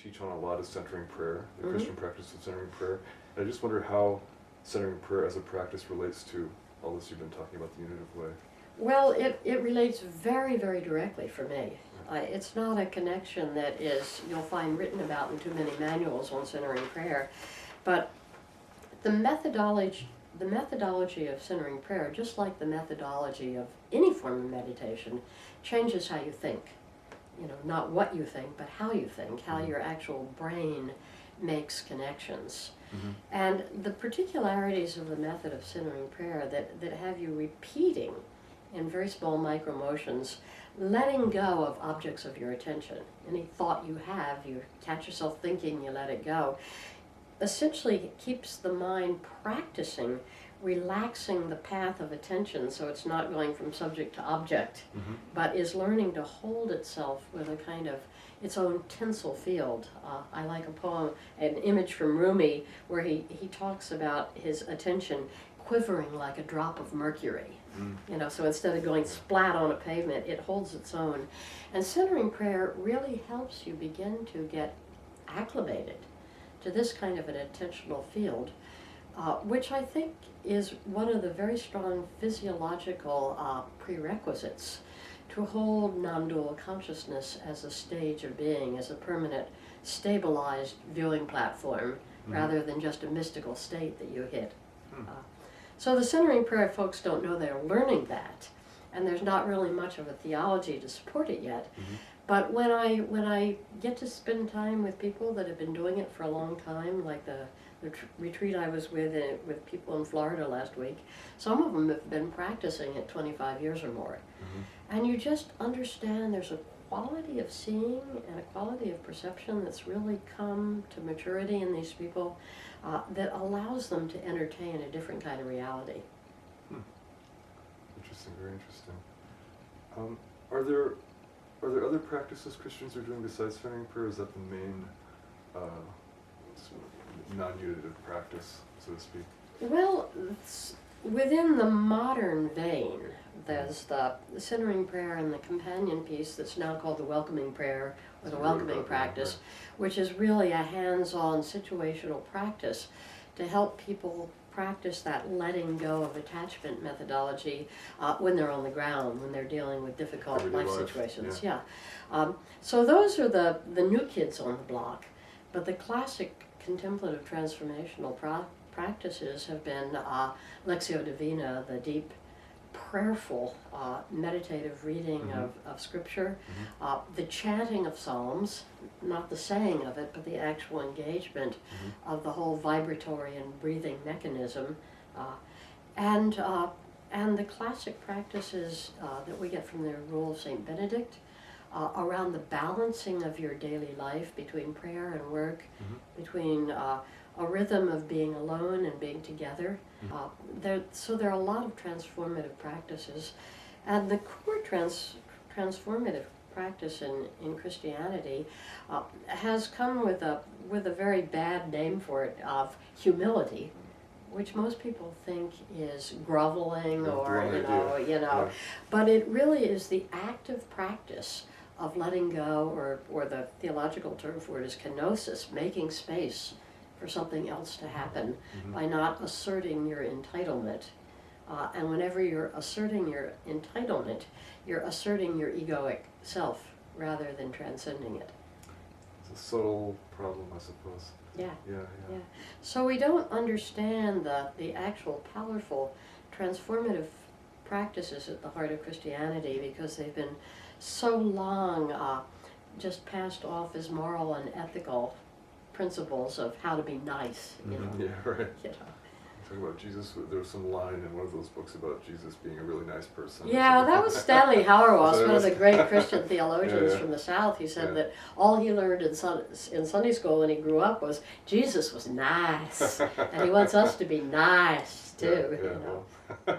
teach on a lot of centering prayer, the Christian practice of centering prayer. And I just wonder how centering prayer as a practice relates to all this you've been talking about, the unitive way. Well, it relates very, very directly for me. It's not a connection that you'll find written about in too many manuals on centering prayer, but the methodology of centering prayer, just like the methodology of any form of meditation, changes how you think. You know, not what you think, but how you think, how your actual brain makes connections. And the particularities of the method of centering prayer that have you repeating in very small micro motions, letting go of objects of your attention. Any thought you have, you catch yourself thinking, you let it go. Essentially, it keeps the mind practicing, relaxing the path of attention so it's not going from subject to object, but is learning to hold itself with a kind of its own tinsel field. I like a poem, an image from Rumi, where he talks about his attention quivering like a drop of mercury. You know, so instead of going splat on a pavement, it holds its own. And centering prayer really helps you begin to get acclimated to this kind of an attentional field, which I think is one of the very strong physiological prerequisites to hold non-dual consciousness as a stage of being, as a permanent, stabilized viewing platform, rather than just a mystical state that you hit. So the centering prayer folks don't know they're learning that, and there's not really much of a theology to support it yet. But when I get to spend time with people that have been doing it for a long time, like the retreat I was with people in Florida last week, some of them have been practicing it 25 years or more. And you just understand there's a quality of seeing and a quality of perception that's really come to maturity in these people that allows them to entertain a different kind of reality. Interesting, very interesting. Are there other practices Christians are doing besides centering prayer? Is that the main non-unitive practice, so to speak? Well, within the modern vein, there's the centering prayer and the companion piece that's now called the welcoming prayer or the welcoming practice, which is really a hands-on situational practice to help people practice that letting go of attachment methodology when they're on the ground, when they're dealing with difficult life situations. So those are the new kids on the block, but the classic contemplative transformational practices have been Lectio Divina, the deep, prayerful, meditative reading of Scripture, the chanting of Psalms, not the saying of it, but the actual engagement of the whole vibratory and breathing mechanism, and the classic practices that we get from the Rule of St. Benedict, around the balancing of your daily life between prayer and work, between a rhythm of being alone and being together. So there are a lot of transformative practices, and the core transformative practice in Christianity has come with a very bad name for it of humility, which most people think is groveling or but it really is the active practice of letting go, or the theological term for it is kenosis, making space for something else to happen by not asserting your entitlement. And whenever you're asserting your entitlement, you're asserting your egoic self rather than transcending it. It's a subtle problem, I suppose. Yeah. So we don't understand the actual powerful transformative practices at the heart of Christianity because they've been so long just passed off as moral and ethical principles of how to be nice. You know? Yeah, right. You know. Talking about Jesus, there was some line in one of those books about Jesus being a really nice person. Yeah, that was Stanley Hauerwas, one of the great Christian theologians from the South. He said that all he learned in Sunday school when he grew up was Jesus was nice, and he wants us to be nice too. You know?